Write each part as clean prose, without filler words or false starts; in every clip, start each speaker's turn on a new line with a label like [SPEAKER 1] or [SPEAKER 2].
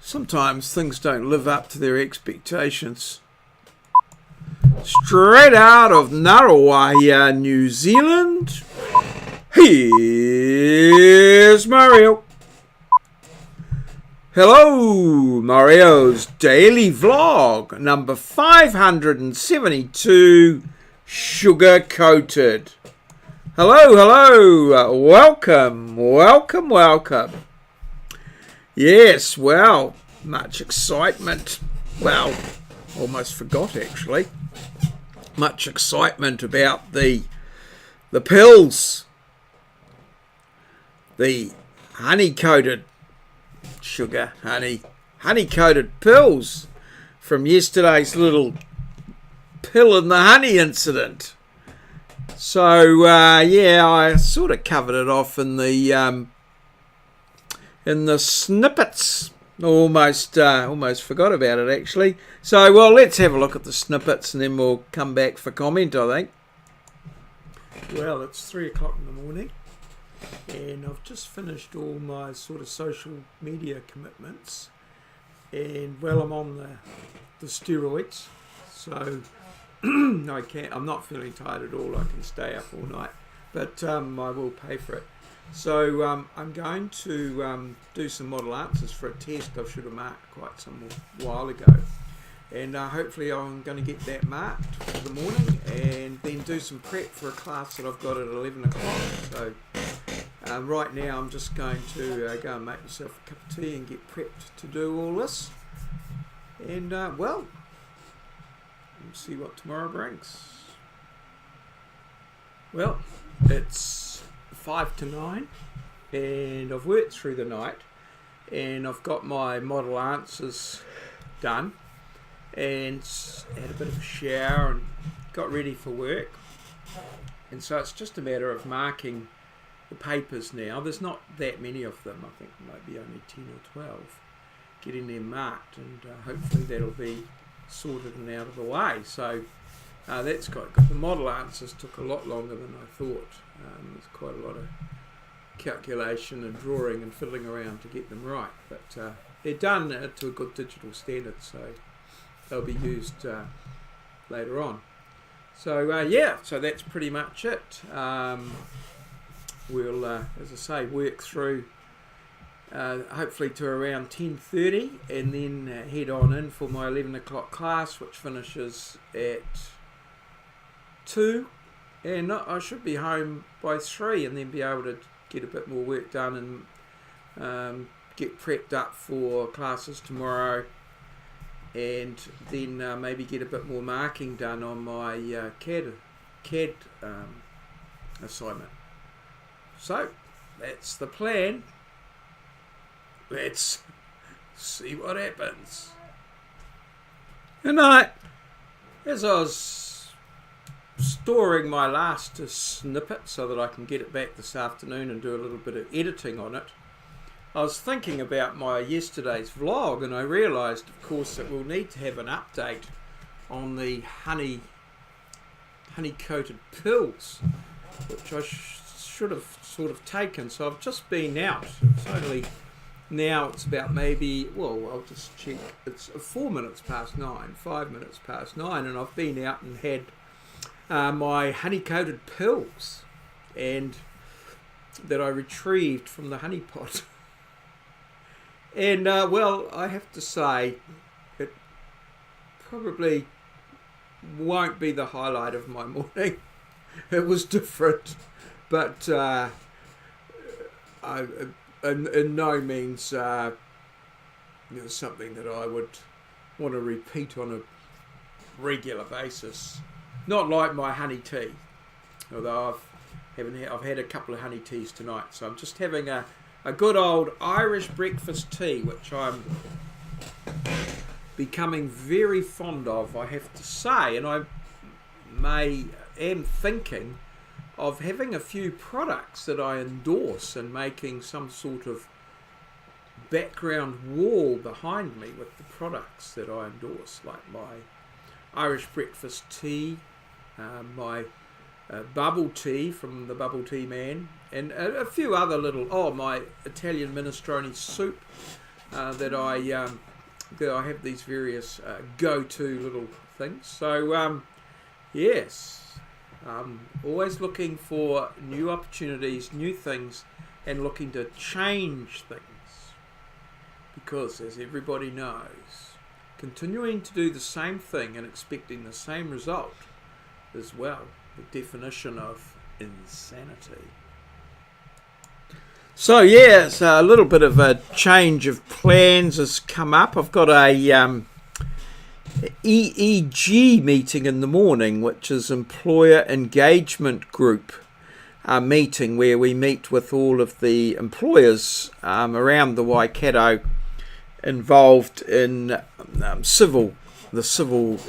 [SPEAKER 1] Sometimes things don't live up to their expectations. Straight out of Ngaruawahia, New Zealand, here's Maurieo. Hello, Maurieos Daily Vlog, number 572, Sugar Coated. Hello, welcome. Yes, well, much excitement. Well, almost forgot actually. Much excitement about the pills, the honey-coated honey-coated pills from yesterday's little pill in the honey incident. So yeah, I sort of covered it off in the snippets. Almost forgot about it actually. So well, let's have a look at the snippets and then we'll come back for comment, I think. Well, it's 3 o'clock in the morning and I've just finished all my sort of social media commitments, and well, I'm on the steroids, so I'm not feeling tired at all. I can stay up all night, but I will pay for it. So I'm going to do some model answers for a test I should have marked quite some while ago, and hopefully I'm going to get that marked for the morning and then do some prep for a class that I've got at 11 o'clock. So right now I'm just going to go and make myself a cup of tea and get prepped to do all this, and well, let's see what tomorrow brings. Well, it's 5 to 9 and I've worked through the night and I've got my model answers done and had a bit of a shower and got ready for work, and so it's just a matter of marking the papers now. There's not that many of them, I think maybe only 10 or 12, getting them marked, and hopefully that'll be sorted and out of the way. So that's quite good. The model answers took a lot longer than I thought. There's quite a lot of calculation and drawing and fiddling around to get them right, but they're done to a good digital standard, so they'll be used later on. So yeah, so that's pretty much it. We'll, as I say, work through hopefully to around 10:30 and then head on in for my 11 o'clock class, which finishes at 2, and I should be home by 3 and then be able to get a bit more work done and get prepped up for classes tomorrow, and then maybe get a bit more marking done on my CAD assignment. So that's the plan. Let's see what happens. Good night. As I was storing my last snippet so that I can get it back this afternoon and do a little bit of editing on it, I was thinking about my yesterday's vlog, and I realised, of course, that we'll need to have an update on the honey-coated pills, which I should have sort of taken. So I've just been out. It's only now, it's about maybe, well, I'll just check, it's 5 minutes past 9, and I've been out and had my honey-coated pills, and that I retrieved from the honey pot. And well, I have to say, it probably won't be the highlight of my morning. It was different, but in no means something that I would want to repeat on a regular basis. Not like my honey tea, although I've had a couple of honey teas tonight, so I'm just having a good old Irish breakfast tea, which I'm becoming very fond of, I have to say, and I am thinking of having a few products that I endorse and making some sort of background wall behind me with the products that I endorse, like my Irish breakfast tea, my bubble tea from the Bubble Tea Man, and a few other little, my Italian minestrone soup that I have these various go-to little things. So yes, always looking for new opportunities, new things, and looking to change things. Because, as everybody knows, continuing to do the same thing and expecting the same result is, well, the definition of insanity. So, yes, a little bit of a change of plans has come up. I've got a EEG meeting in the morning, which is Employer Engagement Group meeting, where we meet with all of the employers around the Waikato involved in the civil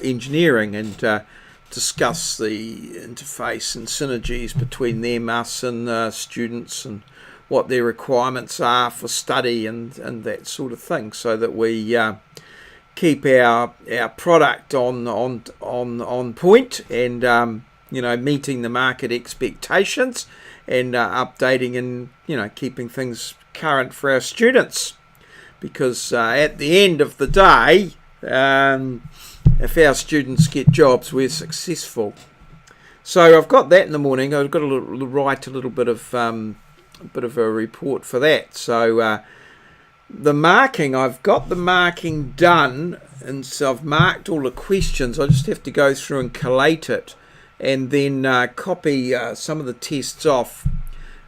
[SPEAKER 1] engineering, and discuss the interface and synergies between them, us, and students, and what their requirements are for study and that sort of thing, so that we keep our product on point, and meeting the market expectations, and updating and keeping things current for our students. Because at the end of the day, if our students get jobs, we're successful. So I've got that in the morning. I've got to write a little bit of a report for that. So the marking, I've got the marking done, and so I've marked all the questions. I just have to go through and collate it, and then copy some of the tests off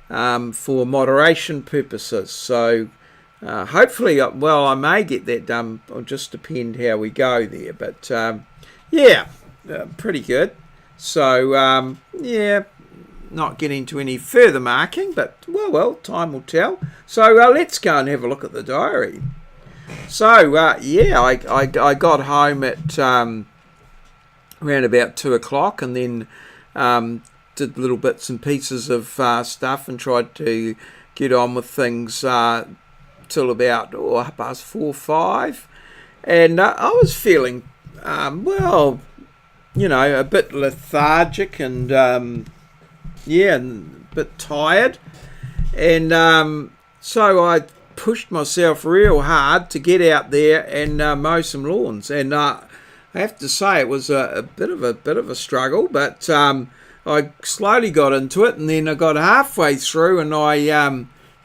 [SPEAKER 1] for moderation purposes. So hopefully, I may get that done. It'll just depend how we go there. But pretty good. So not getting into any further marking, but well, time will tell. So let's go and have a look at the diary. So I got home at around about 2 o'clock, and then did little bits and pieces of stuff, and tried to get on with things till about 4:30 or 5, and I was feeling a bit lethargic, and and a bit tired, and so I pushed myself real hard to get out there and mow some lawns, and I have to say it was a bit of a struggle, but I slowly got into it, and then I got halfway through, and I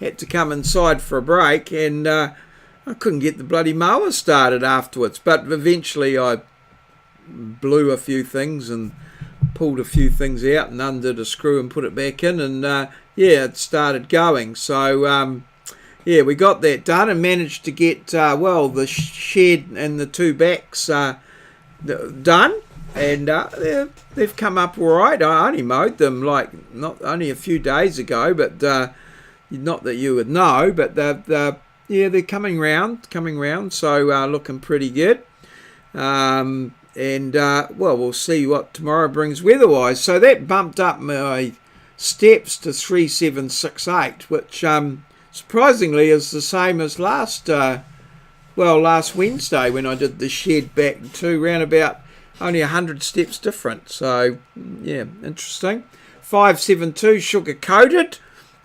[SPEAKER 1] had to come inside for a break, and I couldn't get the bloody mower started afterwards. But eventually I blew a few things and pulled a few things out and undid a screw and put it back in, and it started going. So we got that done and managed to get the shed and the two backs done, and they've come up all right. I only mowed them not only a few days ago, but not that you would know, but they're coming round, so looking pretty good. We'll see what tomorrow brings weather-wise. So that bumped up my steps to 3768, which surprisingly is the same as last Wednesday when I did the shed back to round about only 100 steps different. So interesting. 572 sugar-coated.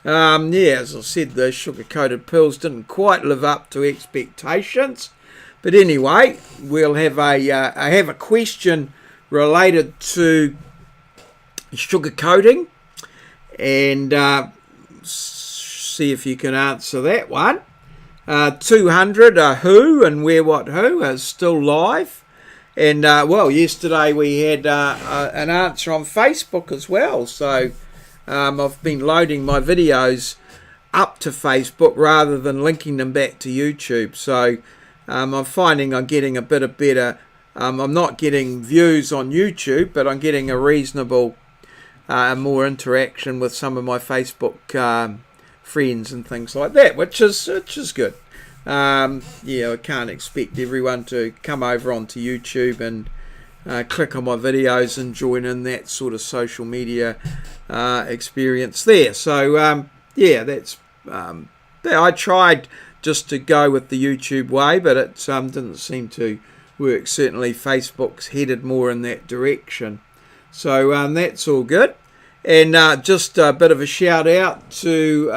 [SPEAKER 1] As I said, the sugar-coated pills didn't quite live up to expectations. But anyway, we'll have I have a question related to sugar coating, and see if you can answer that one. 200 who and where what who is still live, and yesterday we had an answer on Facebook as well. So I've been loading my videos up to Facebook rather than linking them back to YouTube. So I'm finding I'm getting a bit of better. I'm not getting views on YouTube, but I'm getting a reasonable more interaction with some of my Facebook friends and things like that, which is good. I can't expect everyone to come over onto YouTube and click on my videos and join in that sort of social media experience there. So that's I tried just to go with the YouTube way, but it didn't seem to work. Certainly Facebook's headed more in that direction. So that's all good. And just a bit of a shout out to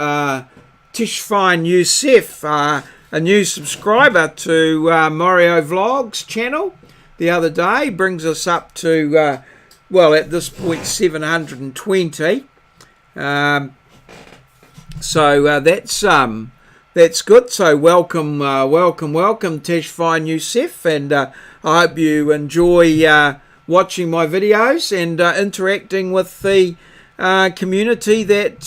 [SPEAKER 1] Tishfine Youssef. a new subscriber to Maurieos Vlogs channel the other day. Brings us up to, well, at this point, 720. So that's good. So welcome Teshfai Nusef, and I hope you enjoy watching my videos and interacting with the community that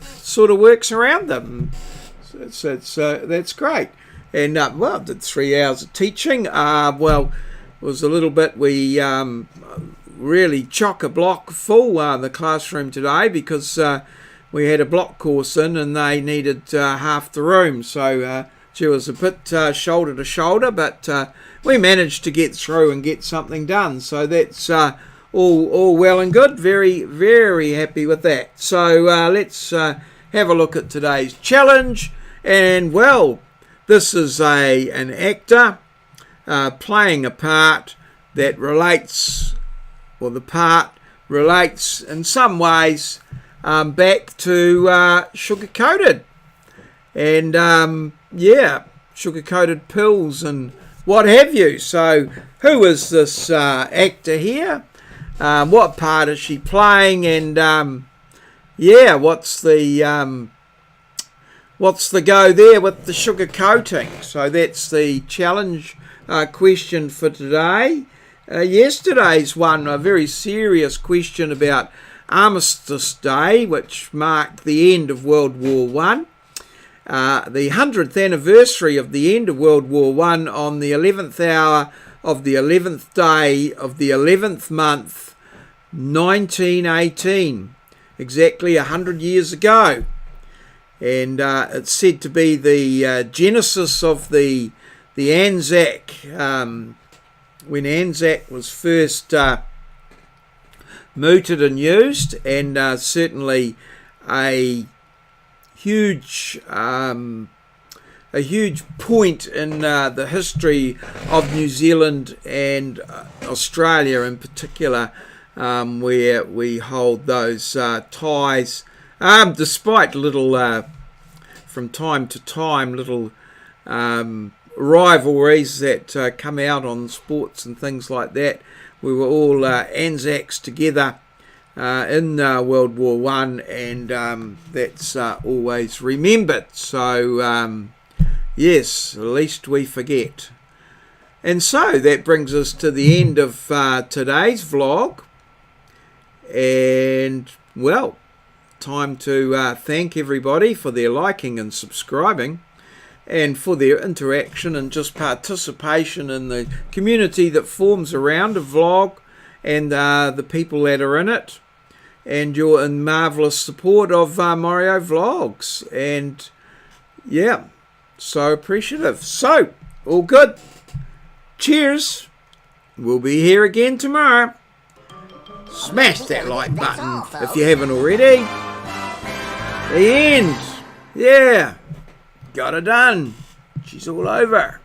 [SPEAKER 1] sort of works around them. So that's great. And well, I did 3 hours of teaching. Well, it was a little bit, we really chock-a-block full the classroom today, because we had a block course in and they needed half the room. So it was a bit shoulder to shoulder, but we managed to get through and get something done. So that's all well and good. Very, very happy with that. So let's have a look at today's challenge. And well, this is an actor playing a part that relates, or the part relates in some ways back to sugar-coated. And yeah, sugar-coated pills and what have you. So who is this actor here? What part is she playing? And yeah, what's the go there with the sugar coating? So that's the challenge question for today. Yesterday's one, a very serious question about Armistice Day, which marked the end of World War One. The 100th anniversary of the end of World War One on the 11th hour of the 11th day of the 11th month, 1918, exactly 100 years ago. And it's said to be the genesis of the Anzac, when Anzac was first mooted and used, and certainly a huge point in the history of New Zealand and Australia in particular, where we hold those ties, despite little, from time to time, little rivalries that come out on sports and things like that. We were all Anzacs together in World War One, and that's always remembered. So yes, at least we forget. And so that brings us to the end of today's vlog. And well, time to thank everybody for their liking and subscribing, and for their interaction and just participation in the community that forms around a vlog, and the people that are in it, and your marvellous support of Maurieos Vlogs. And yeah, so appreciative. So, all good. Cheers. We'll be here again tomorrow. Smash that like button if you haven't already. The end. Yeah. Got her done. She's all over.